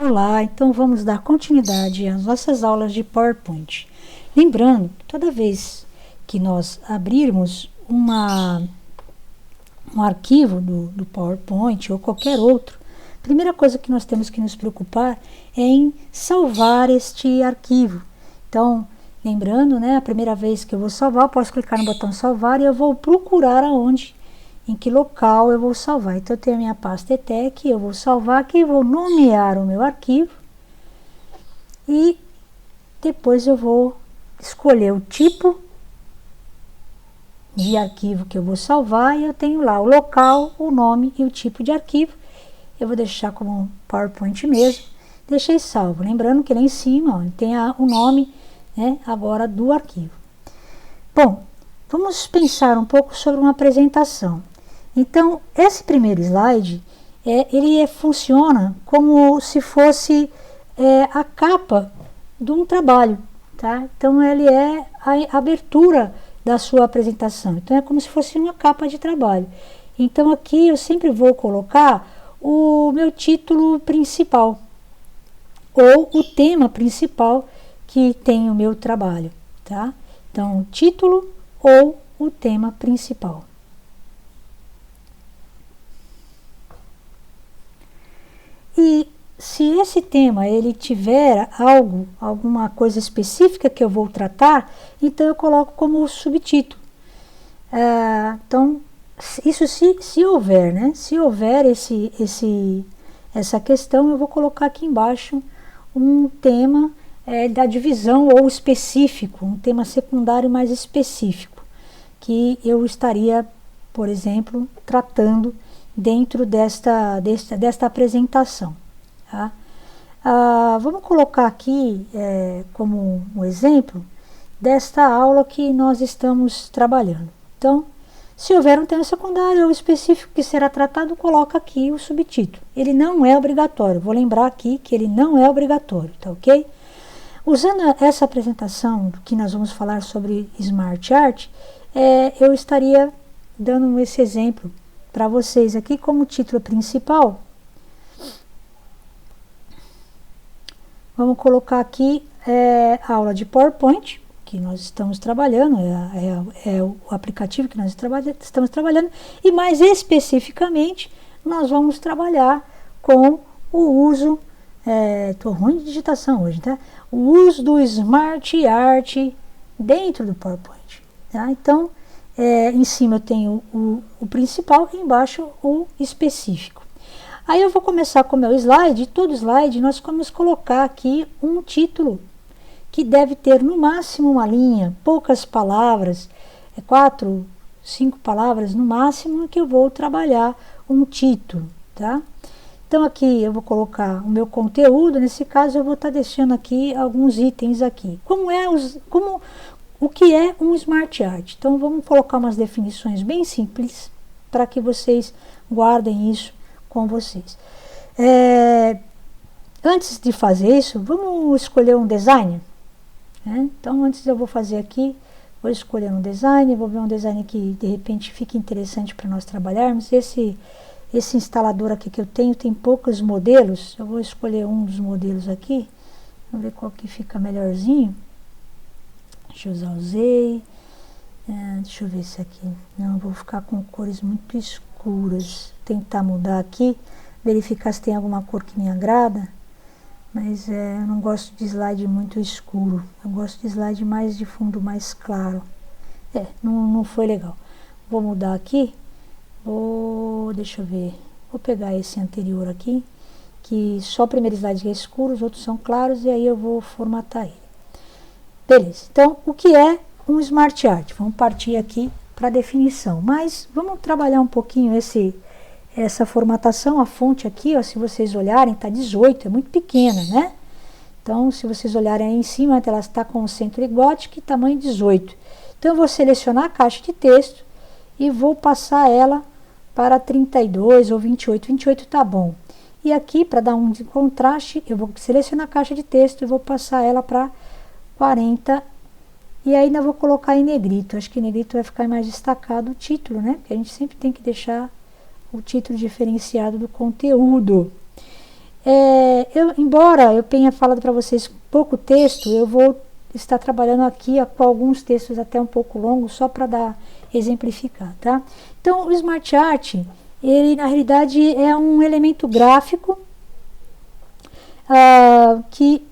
Olá, então vamos dar continuidade às nossas aulas de PowerPoint. Lembrando, toda vez que nós abrirmos um arquivo do PowerPoint ou qualquer outro, a primeira coisa que nós temos que nos preocupar é em salvar este arquivo. Então, lembrando, a primeira vez que eu vou salvar, eu posso clicar no botão salvar e eu vou procurar em que local eu vou salvar. Então, eu tenho a minha pasta ETEC, eu vou salvar aqui, vou nomear o meu arquivo e depois eu vou escolher o tipo de arquivo que eu vou salvar e eu tenho lá o local, o nome e o tipo de arquivo. Eu vou deixar como PowerPoint mesmo. Deixei salvo. Lembrando que lá em cima tem o nome agora do arquivo. Bom, vamos pensar um pouco sobre uma apresentação. Então, esse primeiro slide, ele funciona como se fosse a capa de um trabalho, tá? Então, ele é a abertura da sua apresentação. Então, é como se fosse uma capa de trabalho. Então, aqui eu sempre vou colocar o meu título principal, ou o tema principal que tem o meu trabalho, tá? Então, título ou o tema principal. E se esse tema ele tiver alguma coisa específica que eu vou tratar, então eu coloco como subtítulo. Então, isso se houver, Se houver essa questão, eu vou colocar aqui embaixo um tema da divisão ou específico, um tema secundário mais específico, que eu estaria, por exemplo, tratando dentro desta apresentação. Tá? Vamos colocar aqui como um exemplo desta aula que nós estamos trabalhando. Então, se houver um tema secundário ou específico que será tratado, coloca aqui o subtítulo. Ele não é obrigatório, vou lembrar aqui que ele não é obrigatório, tá ok? Usando essa apresentação que nós vamos falar sobre Smart Art, eu estaria dando esse exemplo para vocês aqui como título principal. Vamos colocar aqui aula de PowerPoint, que nós estamos trabalhando, é o aplicativo que nós estamos trabalhando, e mais especificamente, nós vamos trabalhar com o uso, estou ruim de digitação hoje, tá? O uso do Smart Art dentro do PowerPoint. Tá? Então, em cima eu tenho o principal e embaixo o específico. Aí eu vou começar com o meu slide, e todo slide nós vamos colocar aqui um título, que deve ter no máximo uma linha, poucas palavras, 4, 5 palavras no máximo, que eu vou trabalhar um título, tá? Então aqui eu vou colocar o meu conteúdo, nesse caso eu vou estar deixando aqui alguns itens aqui. O que é um Smart Art? Então vamos colocar umas definições bem simples, para que vocês guardem isso com vocês. Antes de fazer isso, vamos escolher um design. Então, antes eu vou fazer aqui, vou escolher um design, vou ver um design que de repente fique interessante para nós trabalharmos. Esse instalador aqui que eu tenho tem poucos modelos, eu vou escolher um dos modelos aqui, vamos ver qual que fica melhorzinho. Deixa eu usar o Z, deixa eu ver esse aqui, não, vou ficar com cores muito escuras, tentar mudar aqui, verificar se tem alguma cor que me agrada, mas eu não gosto de slide muito escuro, eu gosto de slide mais de fundo mais claro, não foi legal. Vou mudar aqui, deixa eu ver, vou pegar esse anterior aqui, que só o primeiro slide é escuro, os outros são claros, e aí eu vou formatar ele. Beleza, então o que é um Smart Art? Vamos partir aqui para a definição, mas vamos trabalhar um pouquinho essa formatação. A fonte aqui, se vocês olharem, está 18, é muito pequena, né? Então, se vocês olharem aí em cima, ela está com o centro gótico e tamanho 18. Então, eu vou selecionar a caixa de texto e vou passar ela para 32 ou 28. 28 tá bom. E aqui, para dar um contraste, eu vou selecionar a caixa de texto e vou passar ela para 40. E ainda vou colocar em negrito. Acho que em negrito vai ficar mais destacado o título, né? Porque a gente sempre tem que deixar o título diferenciado do conteúdo. embora eu tenha falado para vocês pouco texto, eu vou estar trabalhando aqui com alguns textos até um pouco longos, só para exemplificar, tá? Então, o Smart Art, ele na realidade é um elemento gráfico que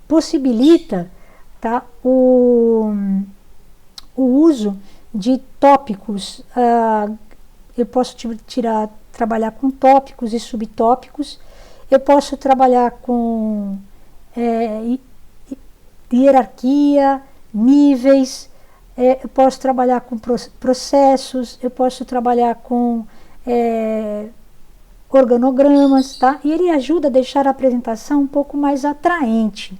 possibilita, tá, o uso de tópicos. Eu posso trabalhar com tópicos e subtópicos, eu posso trabalhar com hierarquia, níveis, eu posso trabalhar com processos, eu posso trabalhar com organogramas, tá? E ele ajuda a deixar a apresentação um pouco mais atraente.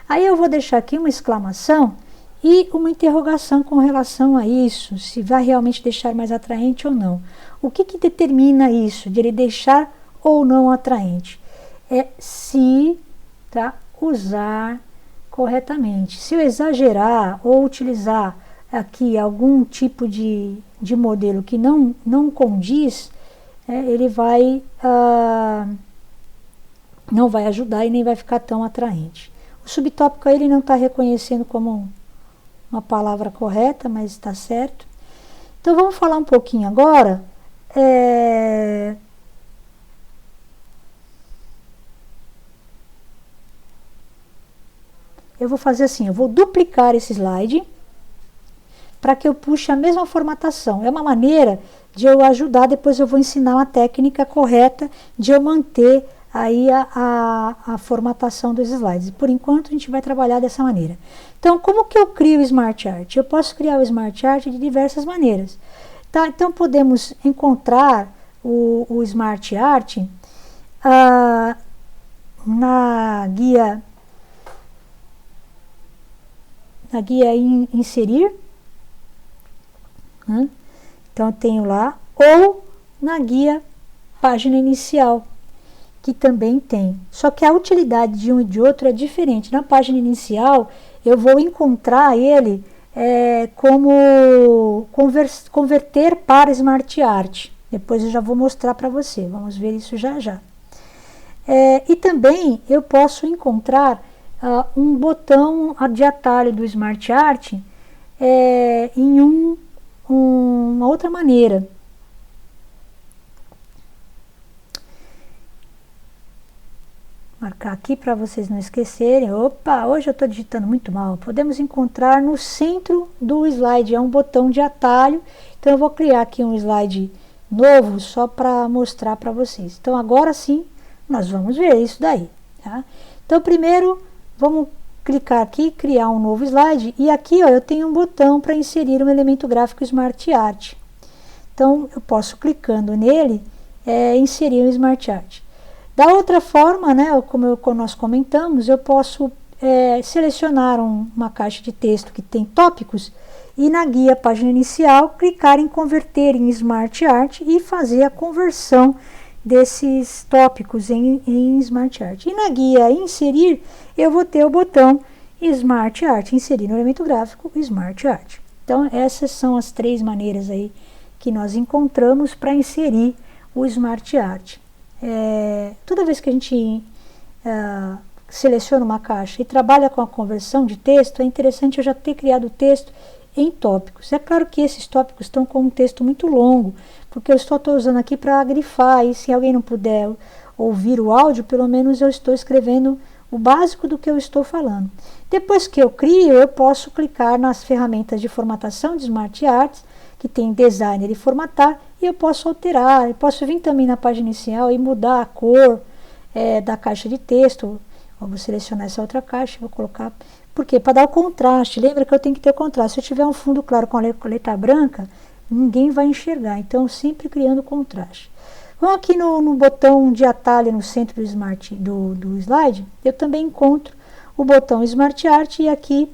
Aí eu vou deixar aqui uma exclamação e uma interrogação com relação a isso, se vai realmente deixar mais atraente ou não. O que determina isso, de ele deixar ou não atraente? É se, tá, usar corretamente. Se eu exagerar ou utilizar aqui algum tipo de modelo que não condiz, ele não vai ajudar e nem vai ficar tão atraente. O subtópico ele não está reconhecendo como uma palavra correta, mas está certo. Então vamos falar um pouquinho agora. Eu vou fazer assim, eu vou duplicar esse slide para que eu puxe a mesma formatação. É uma maneira de eu ajudar, depois eu vou ensinar uma técnica correta de eu manter aí a formatação dos slides. Por enquanto a gente vai trabalhar dessa maneira. Então, como que eu crio o Smart Art? Eu posso criar o Smart Art de diversas maneiras. Tá? Então, podemos encontrar o Smart Art na guia inserir, né? Então eu tenho lá, ou na guia página inicial, que também tem. Só que a utilidade de um e de outro é diferente. Na página inicial eu vou encontrar ele como converter para Smart Art. Depois eu já vou mostrar para você, vamos ver isso já já. E também eu posso encontrar um botão de atalho do Smart Art em uma outra maneira. Marcar aqui para vocês não esquecerem. Opa, hoje eu estou digitando muito mal. Podemos encontrar no centro do slide, é um botão de atalho. Então eu vou criar aqui um slide novo só para mostrar para vocês. Então agora sim nós vamos ver isso daí, tá? Então primeiro vamos clicar aqui, criar um novo slide, e aqui ó, eu tenho um botão para inserir um elemento gráfico Smart Art. Então eu posso, clicando nele, inserir um Smart Art. Da outra forma, né, como nós comentamos, eu posso selecionar uma caixa de texto que tem tópicos e na guia página inicial clicar em converter em Smart Art e fazer a conversão desses tópicos em Smart Art. E na guia inserir, eu vou ter o botão Smart Art, inserir no elemento gráfico Smart Art. Então essas são as três maneiras aí que nós encontramos para inserir o Smart Art. Toda vez que a gente seleciona uma caixa e trabalha com a conversão de texto, é interessante eu já ter criado o texto em tópicos. É claro que esses tópicos estão com um texto muito longo, porque eu estou usando aqui para grifar, e se alguém não puder ouvir o áudio, pelo menos eu estou escrevendo o básico do que eu estou falando. Depois que eu crio, eu posso clicar nas ferramentas de formatação de Smart Art, que tem Designer e Formatar, e eu posso alterar, eu posso vir também na página inicial e mudar a cor da caixa de texto. Eu vou selecionar essa outra caixa, vou colocar... Por quê? Para dar o contraste. Lembra que eu tenho que ter contraste. Se eu tiver um fundo claro com a letra branca, ninguém vai enxergar. Então, sempre criando contraste. Vamos aqui no botão de atalho no centro do slide. Eu também encontro o botão Smart Art e aqui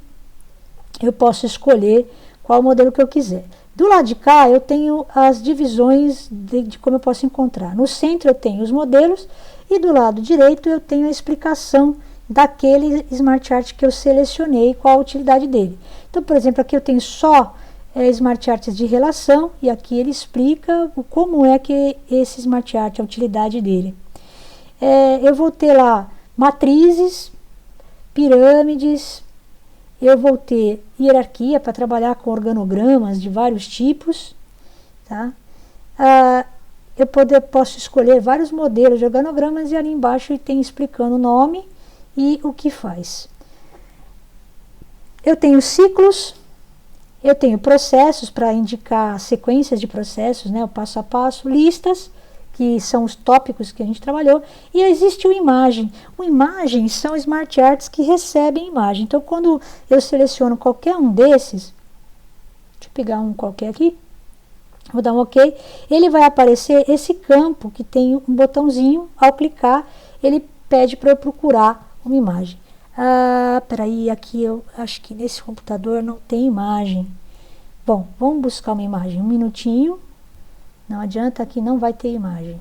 eu posso escolher qual modelo que eu quiser. Do lado de cá, eu tenho as divisões de como eu posso encontrar. No centro, eu tenho os modelos e do lado direito, eu tenho a explicação daquele Smart Art que eu selecionei, qual a utilidade dele. Então, por exemplo, aqui eu tenho só Smart Arts de relação, e aqui ele explica como é que esse Smart Art, a utilidade dele. Eu vou ter lá matrizes, pirâmides, eu vou ter hierarquia para trabalhar com organogramas de vários tipos, tá? Eu posso escolher vários modelos de organogramas e ali embaixo tem explicando o nome e o que faz. Eu tenho ciclos, eu tenho processos para indicar sequências de processos, né, o passo a passo, listas, que são os tópicos que a gente trabalhou, e existe o imagem. O imagem são smart arts que recebem imagem. Então, quando eu seleciono qualquer um desses, deixa eu pegar um qualquer aqui, vou dar um OK, ele vai aparecer esse campo que tem um botãozinho, ao clicar, ele pede para eu procurar uma imagem. Peraí, aqui eu acho que nesse computador não tem imagem. Bom, vamos buscar uma imagem, um minutinho. Não adianta, aqui não vai ter imagem.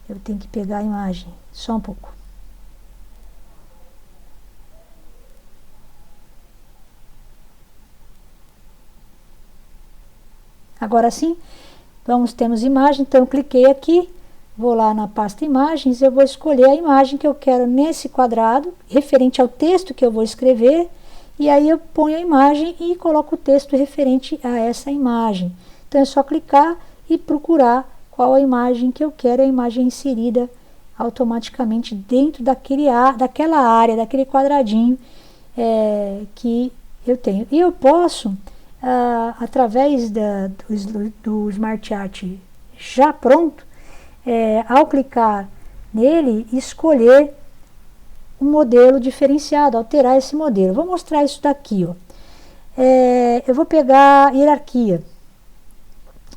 Eu tenho que pegar a imagem, só um pouco. Agora sim, temos imagem, então eu cliquei aqui, vou lá na pasta imagens, eu vou escolher a imagem que eu quero nesse quadrado, referente ao texto que eu vou escrever, e aí eu ponho a imagem e coloco o texto referente a essa imagem. Então é só clicar e procurar qual a imagem que eu quero, a imagem inserida automaticamente dentro daquela área, daquele quadradinho que eu tenho. E eu posso, através do Smart Art já pronto, ao clicar nele, escolher um modelo diferenciado, alterar esse modelo. Vou mostrar isso daqui, ó. Eu vou pegar hierarquia.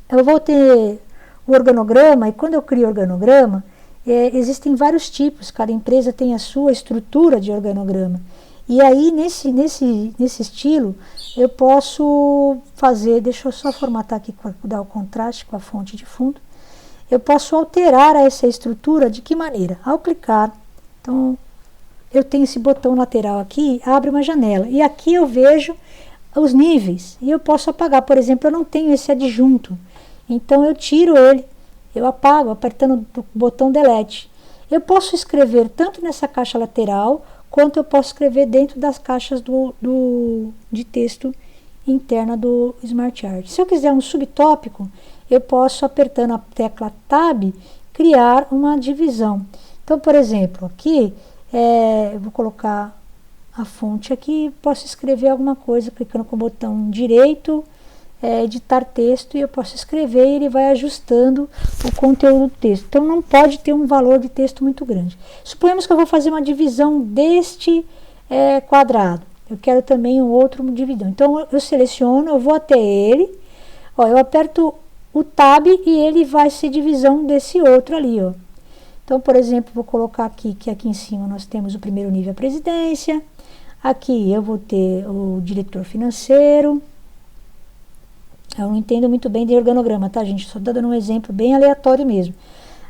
Eu vou ter o organograma, e quando eu crio organograma, existem vários tipos, cada empresa tem a sua estrutura de organograma. E aí, nesse estilo, eu posso fazer, deixa eu só formatar aqui para dar o contraste com a fonte de fundo. Eu posso alterar essa estrutura de que maneira? Ao clicar, então, eu tenho esse botão lateral aqui, abre uma janela, e aqui eu vejo os níveis, e eu posso apagar, por exemplo, eu não tenho esse adjunto, então eu tiro ele, eu apago, apertando o botão delete. Eu posso escrever tanto nessa caixa lateral, quanto eu posso escrever dentro das caixas de texto interna do Smart Art. Se eu quiser um subtópico, eu posso, apertando a tecla Tab, criar uma divisão. Então, por exemplo, aqui, eu vou colocar a fonte aqui, posso escrever alguma coisa, clicando com o botão direito, editar texto, e eu posso escrever e ele vai ajustando o conteúdo do texto. Então não pode ter um valor de texto muito grande. Suponhamos que eu vou fazer uma divisão deste quadrado. Eu quero também um outro divisão. Então eu seleciono, eu vou até ele, eu aperto o Tab e ele vai ser divisão desse outro ali, ó. Então, por exemplo, vou colocar aqui, que aqui em cima nós temos o primeiro nível, a presidência. Aqui eu vou ter o diretor financeiro. Eu não entendo muito bem de organograma, tá, gente? Só dando um exemplo bem aleatório mesmo.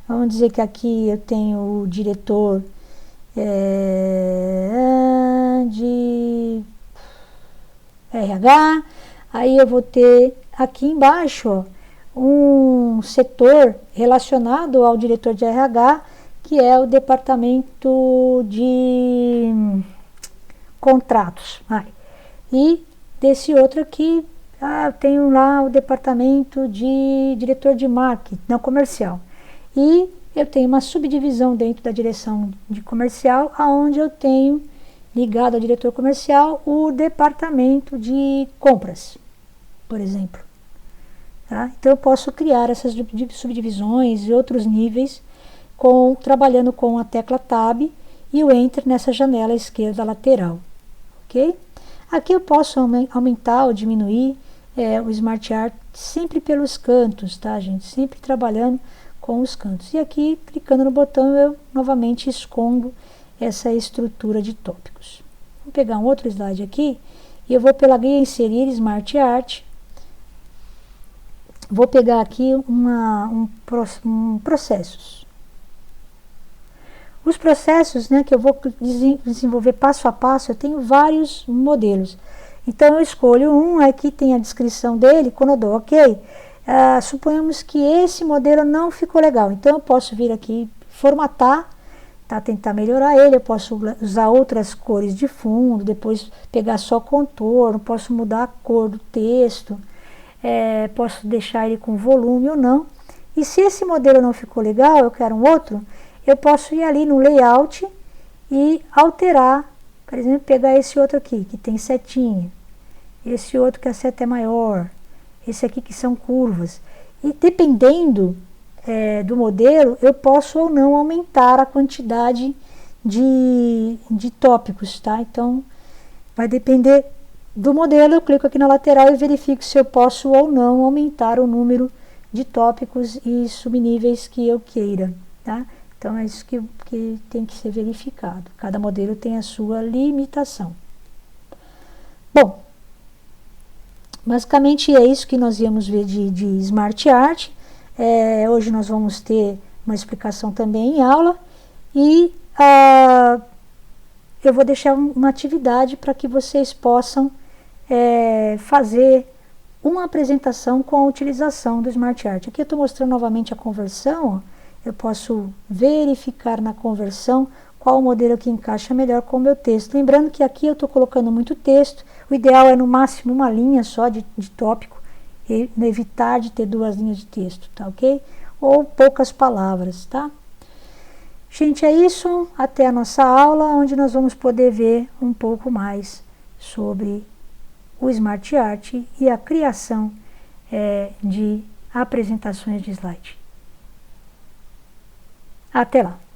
Vamos dizer que aqui eu tenho o diretor de RH. Aí eu vou ter aqui embaixo, ó, um setor relacionado ao diretor de RH, que é o departamento de contratos. E desse outro aqui, eu tenho lá o departamento de diretor de marketing, não comercial. E eu tenho uma subdivisão dentro da direção de comercial, onde eu tenho, ligado ao diretor comercial, o departamento de compras, por exemplo. Tá? Então eu posso criar essas subdivisões e outros níveis trabalhando com a tecla Tab e o Enter nessa janela esquerda lateral. Ok? Aqui eu posso aumentar ou diminuir o Smart Art sempre pelos cantos, tá, gente? Sempre trabalhando com os cantos. E aqui, clicando no botão, eu novamente escondo essa estrutura de tópicos. Vou pegar um outro slide aqui e eu vou pela guia Inserir Smart Art. Vou pegar aqui processos. Os processos, né, que eu vou desenvolver passo a passo, eu tenho vários modelos. Então eu escolho um, aqui tem a descrição dele, quando eu dou OK, suponhamos que esse modelo não ficou legal. Então eu posso vir aqui, formatar, tá? Tentar melhorar ele. Eu posso usar outras cores de fundo, depois pegar só contorno, posso mudar a cor do texto, posso deixar ele com volume ou não. E se esse modelo não ficou legal, eu quero um outro, eu posso ir ali no layout e alterar, por exemplo, pegar esse outro aqui, que tem setinha, esse outro que a seta é maior, esse aqui que são curvas. E dependendo do modelo, eu posso ou não aumentar a quantidade de tópicos, tá? Então, vai depender do modelo. Eu clico aqui na lateral e verifico se eu posso ou não aumentar o número de tópicos e subníveis que eu queira, tá? Então, é isso que tem que ser verificado. Cada modelo tem a sua limitação. Bom, basicamente é isso que nós íamos ver de Smart Art. Hoje nós vamos ter uma explicação também em aula. E eu vou deixar uma atividade para que vocês possam fazer uma apresentação com a utilização do Smart Art. Aqui eu estou mostrando novamente a conversão. Eu posso verificar na conversão qual o modelo que encaixa melhor com o meu texto. Lembrando que aqui eu estou colocando muito texto. O ideal é no máximo uma linha só de tópico, e evitar de ter 2 linhas de texto, tá ok? Ou poucas palavras, tá? Gente, é isso. Até a nossa aula, onde nós vamos poder ver um pouco mais sobre o Smart Art e a criação de apresentações de slide. Até lá!